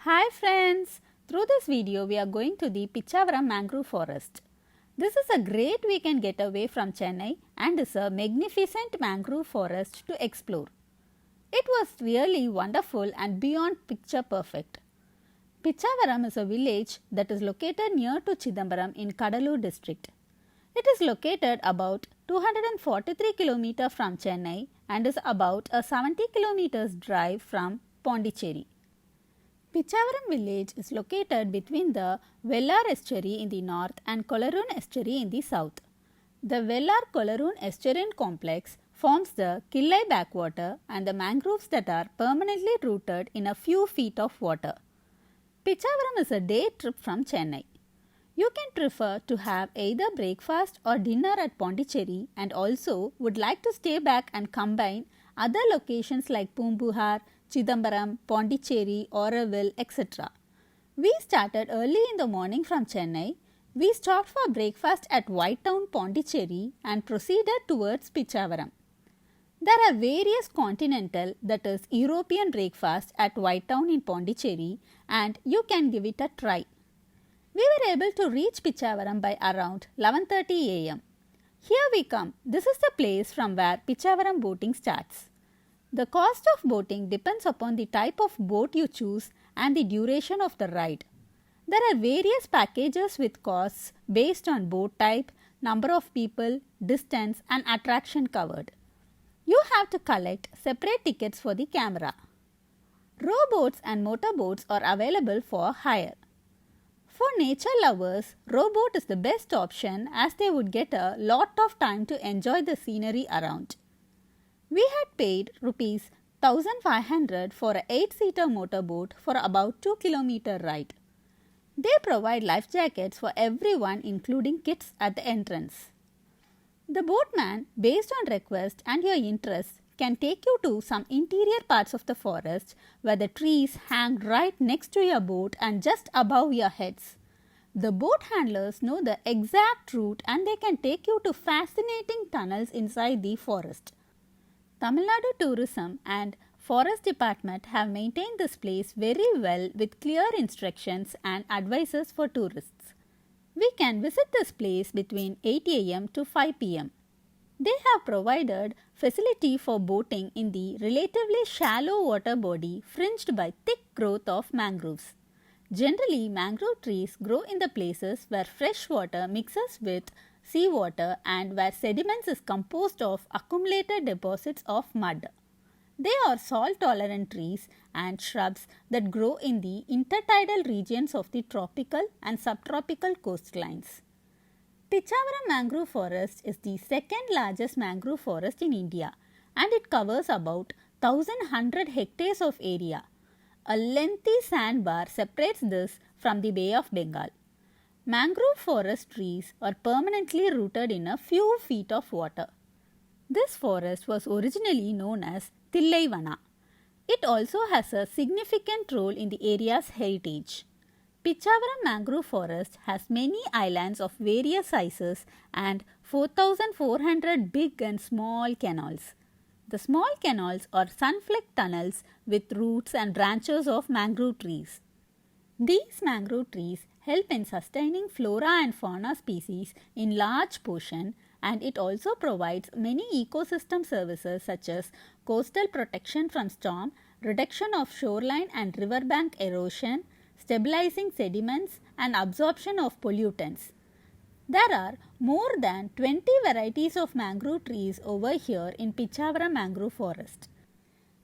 Hi friends! Through this video we are going to the Pitchavaram Mangrove Forest. This is a great weekend getaway from Chennai and is a magnificent mangrove forest to explore. It was really wonderful and beyond picture perfect. Pitchavaram is a village that is located near to Chidambaram in Cuddalore district. It is located about 243 km from Chennai and is about a 70 km drive from Pondicherry. Pichavaram village is located between the Vellar estuary in the north and Coleroon estuary in the south. The Vellar-Coleroon estuarine complex forms the Killai backwater and the mangroves that are permanently rooted in a few feet of water. Pichavaram is a day trip from Chennai. You can prefer to have either breakfast or dinner at Pondicherry and also would like to stay back and combine other locations like Poombuhar, Chidambaram, Pondicherry, auroville, etc. We started early in the morning from Chennai. We stopped for breakfast at White Town, Pondicherry and proceeded towards Pitchavaram. There are various continental, that is European breakfast at White Town in Pondicherry and you can give it a try. We were able to reach Pitchavaram by around 11:30 am. Here we come. This is the place from where Pitchavaram boating starts. The cost of boating depends upon the type of boat you choose and the duration of the ride. There are various packages with costs based on boat type, number of people, distance and attraction covered. You have to collect separate tickets for the camera. Rowboats and motorboats are available for hire. For nature lovers, rowboat is the best option as they would get a lot of time to enjoy the scenery around. We had paid Rs 1500 for a 8-seater motorboat for about 2 km ride. They provide life jackets for everyone including kids at the entrance. The boatman, based on request and your interest, can take you to some interior parts of the forest where the trees hang right next to your boat and just above your heads. The boat handlers know the exact route and they can take you to fascinating tunnels inside the forest. Tamil Nadu Tourism and Forest Department have maintained this place very well with clear instructions and advices for tourists. We can visit this place between 8 am to 5 pm. They have provided facility for boating in the relatively shallow water body fringed by thick growth of mangroves. Generally, mangrove trees grow in the places where fresh water mixes with seawater and where sediments is composed of accumulated deposits of mud. They are salt-tolerant trees and shrubs that grow in the intertidal regions of the tropical and subtropical coastlines. Pitchavaram Mangrove Forest is the second largest mangrove forest in India and it covers about 1100 hectares of area. A lengthy sandbar separates this from the Bay of Bengal. Mangrove forest trees are permanently rooted in a few feet of water. This forest was originally known as Killai. It also has a significant role in the area's heritage. Pitchavaram Mangrove Forest has many islands of various sizes and 4,400 big and small canals. The small canals are sun-flecked tunnels with roots and branches of mangrove trees. These mangrove trees help in sustaining flora and fauna species in large portion and it also provides many ecosystem services such as coastal protection from storm, reduction of shoreline and riverbank erosion, stabilizing sediments and absorption of pollutants. There are more than 20 varieties of mangrove trees over here in Pitchavaram Mangrove Forest.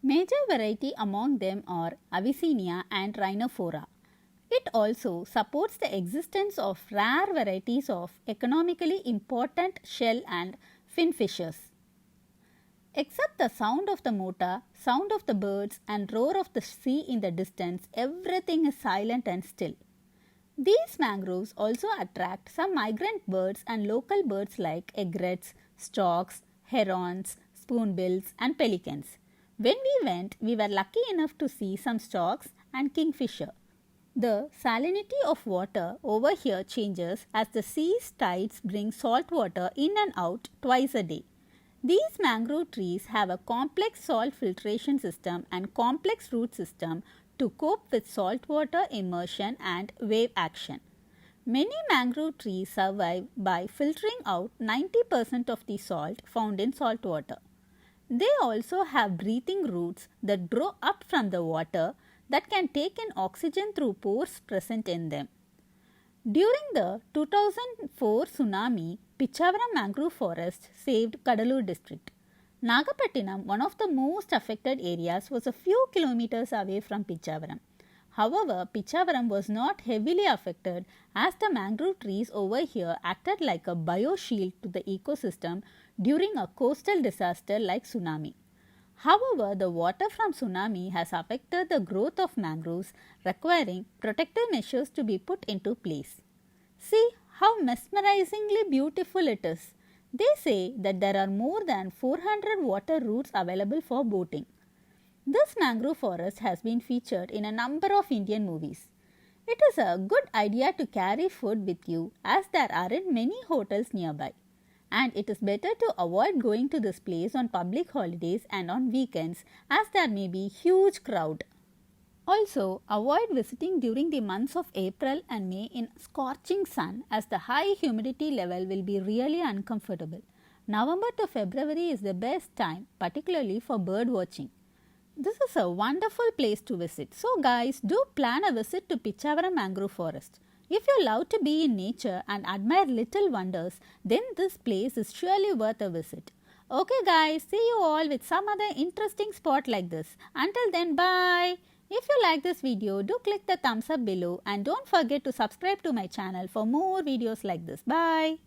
Major variety among them are Avicennia and Rhinophora. It also supports the existence of rare varieties of economically important shell and fin fishes. Except the sound of the motor, sound of the birds and roar of the sea in the distance, everything is silent and still. These mangroves also attract some migrant birds and local birds like egrets, storks, herons, spoonbills and pelicans. When we went, we were lucky enough to see some storks and kingfisher. The salinity of water over here changes as the sea's tides bring salt water in and out twice a day. These mangrove trees have a complex salt filtration system and complex root system to cope with saltwater immersion and wave action. Many mangrove trees survive by filtering out 90% of the salt found in saltwater. They also have breathing roots that grow up from the water that can take in oxygen through pores present in them. During the 2004 tsunami, Pitchavaram Mangrove Forest saved Cuddalore district. Nagapattinam, one of the most affected areas, was a few kilometers away from Pitchavaram. However, Pitchavaram was not heavily affected as the mangrove trees over here acted like a bioshield to the ecosystem during a coastal disaster like tsunami. However, the water from tsunami has affected the growth of mangroves, requiring protective measures to be put into place. See how mesmerizingly beautiful it is. They say that there are more than 400 water routes available for boating. This mangrove forest has been featured in a number of Indian movies. It is a good idea to carry food with you as there aren't many hotels nearby. And it is better to avoid going to this place on public holidays and on weekends as there may be huge crowd. Also, avoid visiting during the months of April and May in scorching sun as the high humidity level will be really uncomfortable. November to February is the best time, particularly for bird watching. This is a wonderful place to visit. So guys, do plan a visit to Pitchavaram Mangrove Forest. If you love to be in nature and admire little wonders, then this place is surely worth a visit. Okay guys, see you all with some other interesting spot like this. Until then, bye. If you like this video, do click the thumbs up below and don't forget to subscribe to my channel for more videos like this. Bye.